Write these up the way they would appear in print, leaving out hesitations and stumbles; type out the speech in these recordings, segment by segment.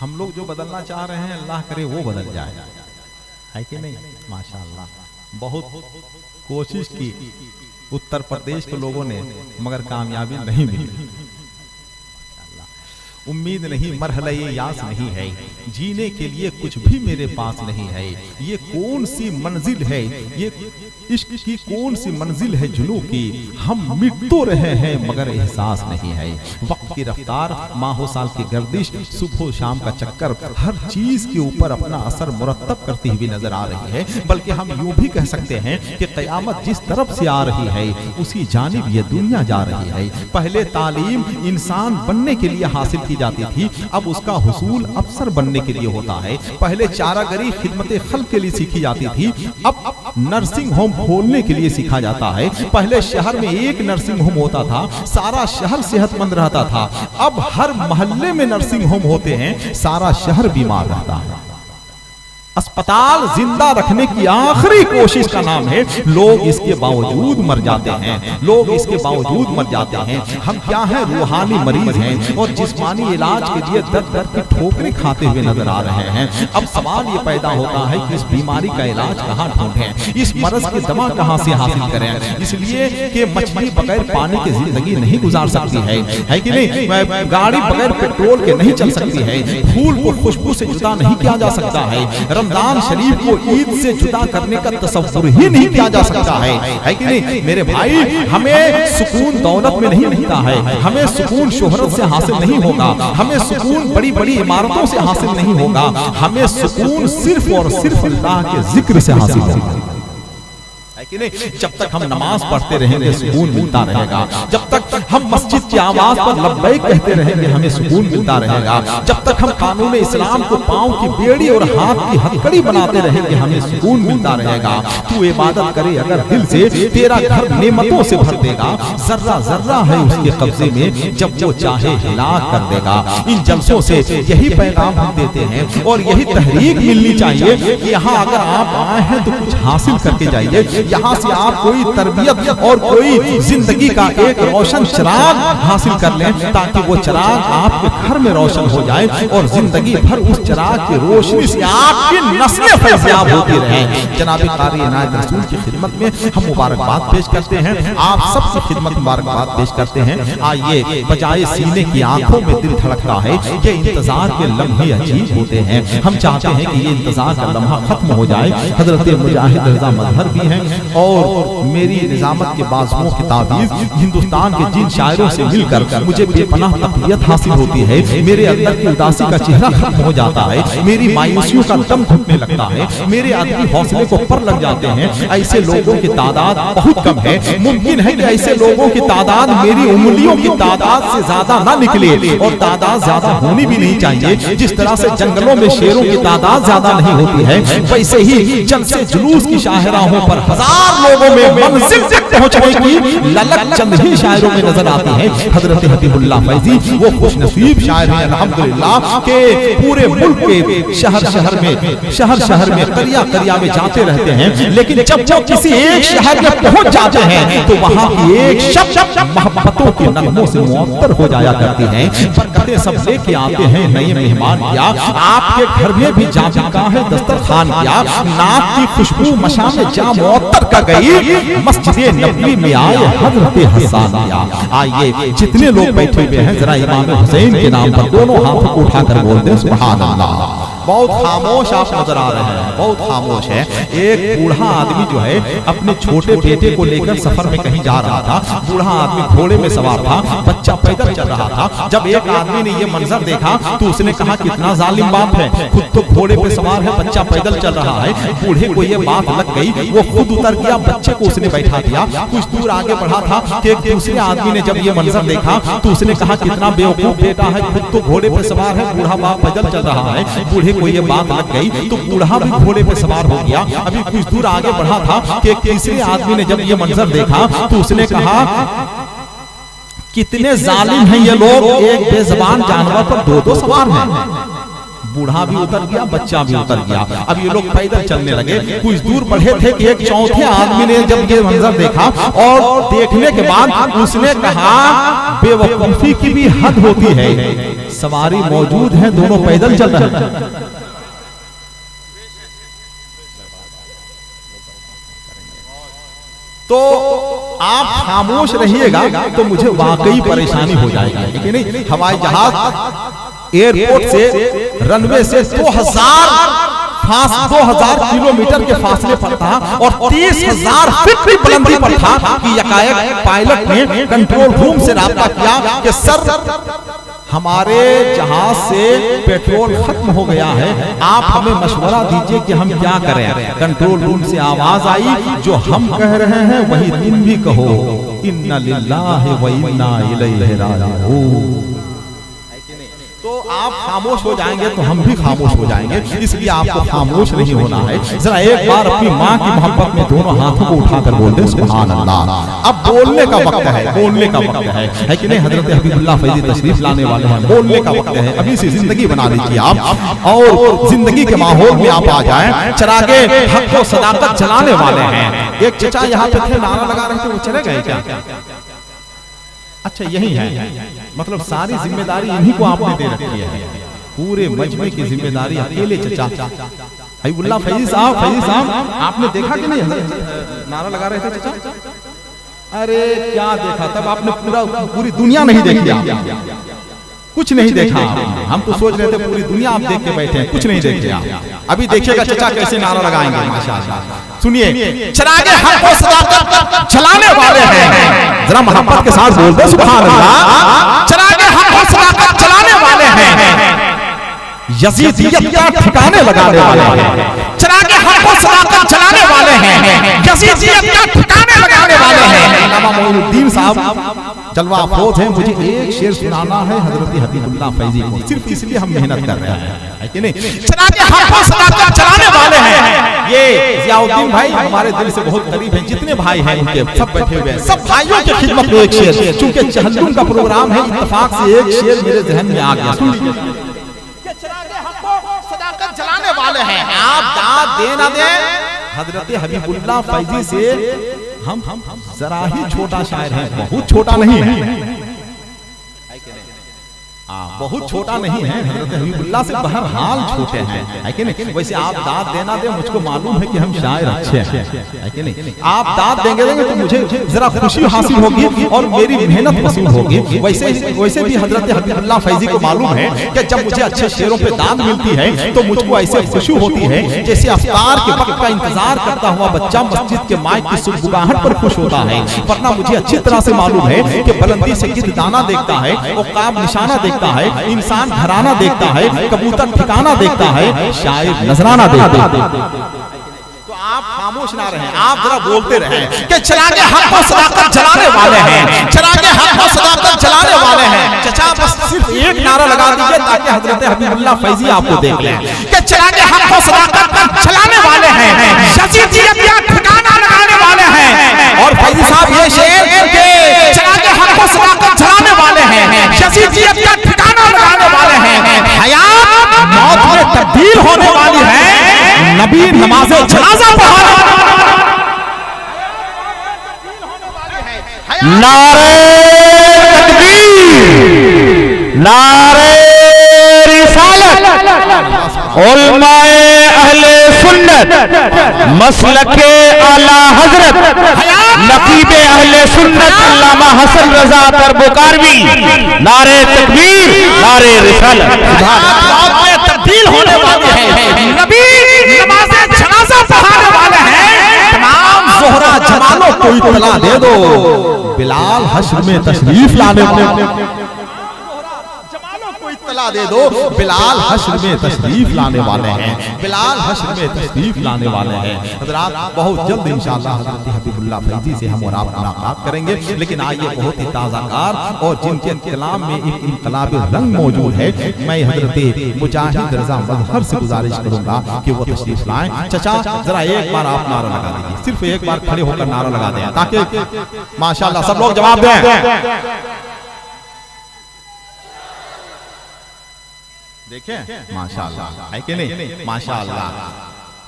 हम लोग जो बदलना चाह रहे हैं अल्लाह करे वो बदल जाए, है कि नहीं? माशाअल्लाह, बहुत कोशिश की उत्तर प्रदेश के लोगों ने, मगर कामयाबी नहीं मिली। उम्मीद नहीं, मरहले यास नहीं है, जीने के लिए कुछ भी मेरे पास नहीं है। ये कौन सी मंजिल है, ये इश्क की कौन सी मंजिल है जुनू की, हम मिट तो रहे हैं मगर एहसास नहीं है। वक्त की रफ्तार, माहो साल की गर्दिश, सुबह शाम का चक्कर, हर चीज के ऊपर अपना असर मुरतब करती हुई नजर आ रही है। बल्कि हम यूं भी कह सकते हैं कि कयामत जिस तरफ से आ रही है उसी जानिब ये दुनिया जा रही है। पहले तालीम इंसान बनने के लिए हासिल की जाती थी, अब उसका हुसूल अफसर बनने के लिए होता है। पहले चारागरी खिदमत खल्क के लिए सीखी जाती थी, अब नर्सिंग होम खोलने के लिए सीखा जाता है। पहले शहर में एक नर्सिंग होम होता था, सारा शहर सेहतमंद रहता था। अब हर मोहल्ले में नर्सिंग होम होते हैं, सारा शहर बीमार रहता है। अस्पताल जिंदा रखने की आखिरी कोशिश का नाम है, लोग इसके बावजूद मर जाते हैं, लोग इसके बावजूद मर जाते हैं। हम क्या हैं? रूहानी मरीज हैं और जिस्मानी इलाज के लिए दर दर की ठोकरें खाते हुए नजर आ रहे हैं। अब सवाल ये पैदा होता है कि इस बीमारी का इलाज कहाँ ढूंढें, इस मर्ज की दवा कहाँ से हासिल करें। इसलिए कि मछली बगैर पानी की जिंदगी नहीं गुजार सकती है कि नहीं? गाड़ी बगैर पेट्रोल के नहीं चल सकती है, फूल को खुशबू से जुदा नहीं किया जा सकता है, रमजान शरीफ को ईद से जुदा करने का तसव्वुर ही नहीं किया जा सकता है कि नहीं? मेरे भाई, हमें सुकून दौलत में नहीं मिलता है, हमें सुकून शोहरत से हासिल नहीं होगा, हमें सुकून बड़ी बड़ी इमारतों से हासिल नहीं होगा, हमें सुकून सिर्फ और सिर्फ अल्लाह के जिक्र से हासिल होगा, कि नहीं? जब तक हम नमाज पढ़ते रहेंगे सुकून मिलता रहेगा, जब तक हम मस्जिद की आवाज पर लब्बैक कहते रहेंगे हमें सुकून मिलता रहेगा, जब तक हम कानून इस्लाम को पांव की बेड़ी और हाथ की हथकड़ी बनाते रहेंगे हमें सुकून मिलता रहेगा। तू इबादत करे अगर दिल से, तेरा घर नेमतों से भर देगा, जर्रा जर्रा है उसके कब्जे में, जब वो चाहे हिलाक कर देगा। इन जलसों से यही पैगाम हम देते हैं और यही तहरीक मिलनी चाहिए कि यहाँ अगर आप आए हैं तो कुछ हासिल करके जाइए, यहाँ से आप कोई तरबियत और कोई जिंदगी का एक रोशन चिराग हासिल कर लें, ताकि वो चिराग आपके घर में रोशन हो जाए और जिंदगी भर उस चिराग की रोशनी से आपकी नस्लें फैज़याब होती रहें। जनाब कारी इनायत रसूल की खिदमत में हम मुबारकबाद पेश करते हैं, आप सबसे खिदमत मुबारकबाद पेश करते हैं। आइए, बजाय सीने की आंखों में दिल धड़कता है, ये इंतजार के लम्हे अजीब होते हैं। हम चाहते हैं कि ये इंतजार का लम्हा खत्म हो जाए। हजरत मुजाहिद रज़ा मजहर भी हैं और मेरी निजामत के बाजुओं की ताबीज, हिंदुस्तान के जिन शायरों से मिलकर मुझे बेपनाह तक़वियत हासिल होती है, मेरे अंदर की उदासी का चेहरा खत्म हो जाता है, मेरी मायूसियों का दम घुटने लगता है, मेरे आदमी हौसले को पर लग जाते हैं। ऐसे लोगों की तादाद बहुत कम है, मुमकिन है कि ऐसे लोगों की तादाद मेरी उंगलियों की तादाद से ज्यादा ना निकले, और तादाद ज्यादा होनी भी नहीं चाहिए। जिस तरह से जंगलों में शेरों की तादाद ज्यादा नहीं होती है, वैसे ही जलसे जुलूस की शाहराहों पर हजार लोगों में मंजिल तक पहुंचने की ललक चंद ही शायरों में नजर आती है। हजरत हबीबुल्लाह फैजी वो खुशनसीब शायर हैं अल्हम्दुलिल्लाह के पूरे मुल्क के शहर शहर में करिया करिया में जाते रहते हैं, लेकिन जब किसी एक शहर में पहुंच जाते हैं तो वहां की एक शब्द मोहब्बतों के नगमों से मुअत्तर हो जाया करती हैं। बरकतें सब लेके आते हैं नए मेहमान किया, आपके घर में भी जा चुका है दस्तरखान किया, नाक की खुशबू मशा में जा मुअत्तर कर गई, मस्जिद नबवी में आए हजरत हसन किया। आइए, जितने लोग बैठे हुए हैं जरा इमाम हुसैन के नाम पर दोनों हाथों को उठाकर बोल दें सुभान अल्लाह। बहुत खामोश आप नजर आ रहे हैं, बहुत खामोश है। एक बूढ़ा आदमी जो है अपने छोटे बेटे को लेकर सफर में कहीं जा रहा था। बूढ़ा आदमी घोड़े में सवार था, बच्चा पैदल चल रहा था। जब एक आदमी ने ये मंजर देखा तो उसने कहा कितना जालिम बाप है, खुद तो घोड़े पे सवार है, बच्चा पैदल चल रहा है। बूढ़े को ये बात लग गई, वो खुद उतर गया, बच्चे को उसने बैठा दिया। कुछ दूर आगे बढ़ा था कि एक दूसरे आदमी ने जब ये मंजर देखा तो उसने कहा कितना बेवकूफ बेटा है, खुद तो घोड़े पे सवार है, बूढ़ा बाप पैदल चल रहा है। बूढ़े को ये बात लग गई तो बूढ़ा भी घोड़े पे सवार हो गया। अभी कुछ दूर आगे बढ़ा था कि तीसरे आदमी ने जब ये मंजर देखा तो उसने कहा कितने जालिम हैं ये लोग, एक बेज़बान जानवर पर दो सवार हैं। बूढ़ा भी उतर गया, बच्चा भी उतर गया। अब ये लोग पैदल चलने लगे। कुछ दूर बढ़े थे कि एक चौथे आदमी ने जब ये मंजर देखा और देखने के बाद उसने कहा बेवकूफी की भी हद होती है, सवारी मौजूद है, दोनों पैदल चल रहे हैं। तो आप खामोश रहिएगा तो मुझे वाकई परेशानी हो जाएगी, ठीक है नहीं। हवाई जहाज एयरपोर्ट से रनवे से 2000 किलोमीटर के फासले पर था और 30,000 फीट की बुलंदी पर था कि यकायक पायलट ने कंट्रोल रूम से राब्ता किया कि सर हमारे जहाज से पेट्रोल खत्म हो गया है, आप हमें मशवरा दीजिए कि हम क्या करें। कंट्रोल रूम से आवाज आई, जो हम कह रहे हैं वही तुम भी कहो, इन्ना लिल्लाहि व इन्ना इलैहि राजिऊन। तो आप खामोश हो जाएंगे तो हम भी खामोश हो जाएंगे, इसलिए आपको खामोश नहीं होना है। जरा एक बार अपनी माँ की मोहब्बत में दोनों हाथों को उठाकर बोल दें सुभान अल्लाह। अब बोलने का वक्त है, बोलने का वक्त है कि नहीं। हजरत हबीबुल्लाह फैजी तशरीफ लाने वाले हैं, बोलने का वक्त है। अभी से जिंदगी बना लीजिए आप और जिंदगी के माहौल में आप आ जाएं। चरागे हक व सदाकत चलाने वाले हैं। एक चचा यहाँ पे थे, नारा लगा रहे थे, वो चले गए क्या? अच्छा यही है, मतलब सारी जिम्मेदारी इन्हीं को आपने दे रखी है, पूरे मजमे की जिम्मेदारी अकेले चचा हबीबुल्लाह फैजी साहब आपने देखा कि नहीं नारा लगा रहे थे चचा? अरे क्या देखा, तब आपने पूरी दुनिया नहीं देखी, कुछ नहीं देखा। हम तो सोच रहे थे पूरी दुनिया आप देख के बैठे हैं, कुछ नहीं देखे आप। अभी देखिएगा चचा कैसे नारा लगाएंगे माशाअल्लाह। सुनिए, चरागे हक व सदाकत चलाने वाले हैं, जरा मोहब्बत के साथ बोल दो सुभान अल्लाह। चरागे हक व सदाकत चलाने वाले हैं, यजीदियत का ठिकाने लगाने वाले हैं। चरागे हक व सदाकत चलाने वाले हैं, यजीदियत का ठिकाने लगाने वाले हैं। अल्लामा मोइनुद्दीन साहब जलवा अफरोज हैं, मुझे एक शेर सुनाना है हजरत हबीबुल्लाह फैजी को, सिर्फ इसलिए हम मेहनत कर रहे हैं, है कि नहीं। चरागे हक व सदाकत चलाने वाले हैं। ये जियाउद्दीन भाई हमारे दिल से बहुत करीब हैं, जितने भाई हैं उनके सब बैठे हुए हैं, सब भाइयों की खिदमत में एक शेर, चूंकि चहल्लुम का प्रोग्राम है, इत्तेफाक से एक शेर मेरे जहन में आ गया, सुन लीजिए। सदाकत जलाने वाले हैं, आप दाद दे ना दे, हजरत हबीबुल्लाह फैजी से हम जरा ही छोटा शायर है, बहुत छोटा नहीं है, बहुत छोटा नहीं है, हजरत हबीबुल्लाह से बहरहाल छोटे हैं, है कि नहीं। वैसे आप दाद देना दे, मुझको मालूम है कि हम शायर अच्छे हैं, है कि नहीं। आप दाद देंगे तो मुझे जरा खुशी हासिल होगी और मेरी मेहनत वसूल होगी। वैसे भी हजरत हबीबुल्लाह फैजी को मालूम है कि जब मुझे अच्छे शेरों पे दाद मिलती है तो मुझको ऐसे खुशी होती है जैसे अफ्तार के वक्त का इंतजार करता हुआ बच्चा मस्जिद के माइक की सुगबुगाहट पर खुश होता है। वरना मुझे अच्छी तरह से मालूम है कि बुलंदी से गिद्ध दाना देखता है, उकाब निशाना देखता है, इंसान घराना देखता है, कबूतर ठिकाना देखता है, शायर नजराना देखता है। तो आप खामोश ना रहें, आप जरा बोलते रहें कि चरागे हक व सदाकत चलाने वाले हैं, चरागे हक व सदाकत चलाने वाले हैं। चचा बस सिर्फ एक नारा लगा दीजिए ताकि हजरत हबीबुल्लाह फैजी आपको देख लें कि चरागे हक व सदाकत चलाने वाले हैं, यजीदियत का ठिकाना लगाने वाले हैं। और फैजी साहब ये शेर के चरागे हक व सदाकत चलाने वाले हैं, यजीदियत का ठिकाना लगाने वाले हैं। हयात मौत में तब्दील होने वाली है, नबी नमाज़े जनाज़ा पढ़ाने नारे तकबीर, नारे रिसालत, उलमाए अहले सुन्नत, मसलके आला हजरत, नकीबे अहले सुन्नत अल्लामा हसन रजा तरबुकारवी, नारे तकबीर, नारे रिसालत। तब्दील होने वाले हैं, नबी नमाज़े जनाज़ा पढ़ाने वाले हैं। तमाम ज़ोहरा जमालों को इत्तला दे दो, बिलाल हश्र में तशरीफ लाने वाले, इत्तला दे दो, बिलाल हश्र में तशरीफ लाने वाले हैं, बिलाल हश्र में तशरीफ लाने वाले हैं। हज़रात बहुत जल्द इंशाअल्लाह हज़रत हबीबुल्लाह फैजी से हम और आप मुलाकात करेंगे। लेकिन आइए बहुत ही ताज़ाकार और जिनके कलाम में एक इनकलाबी रंग मौजूद है, मैं हज़रत मुजाहिद रज़ा मज़हर से गुजारिश करूंगा कि वो तशरीफ लाएं। चचा जरा एक बार आप नारा लगा दीजिए, सिर्फ एक बार खड़े होकर नारा लगा दें ताकि माशाअल्लाह सब लोग जवाब दें। देखें माशाअल्लाह, है कि नहीं? माशाअल्लाह,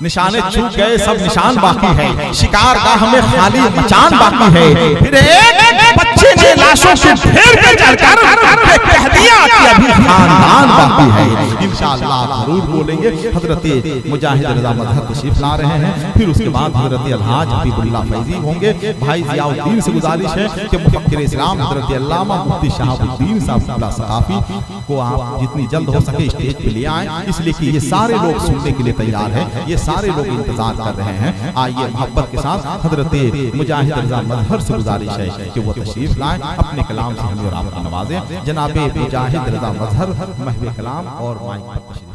निशाने छूट गए, सब निशान बाकी है, शिकार का हमें खाली मचान बाकी है। फिर एक बच्चे ने लाशों के ढेर पे चढ़कर कह दिया कि अभी खानदान बाकी है। इंशाअल्लाह जरूर बोलेंगे। हजरत मुजाहिद रजा मजहर तशरीफ ला रहे हैं, फिर उसके बाद हजरत अलहाज हबीबुल्लाह फैजी होंगे। भाई जियाउद्दीन से गुजारिश है कि मुफक्किर इस्लाम हजरत अल्लामा मुफ्ती शहाबुद्दीन साहब सकाफी को आप जितनी जल्द हो सके स्टेज पे ले आए, इसलिए कि ये सारे लोग सुनने के लिए तैयार हैं, ये सारे लोग इंतजार कर रहे हैं। आइए मोहब्बत के साथ हजरत मुजाहिद रजा मजहर से गुजारिश है कि वो तशरीफ लाएं, अपने कलाम से हमें और आपको नवाजें। जनाबे मुजाहिद रजा मजहर महवे कलाम और माइक पर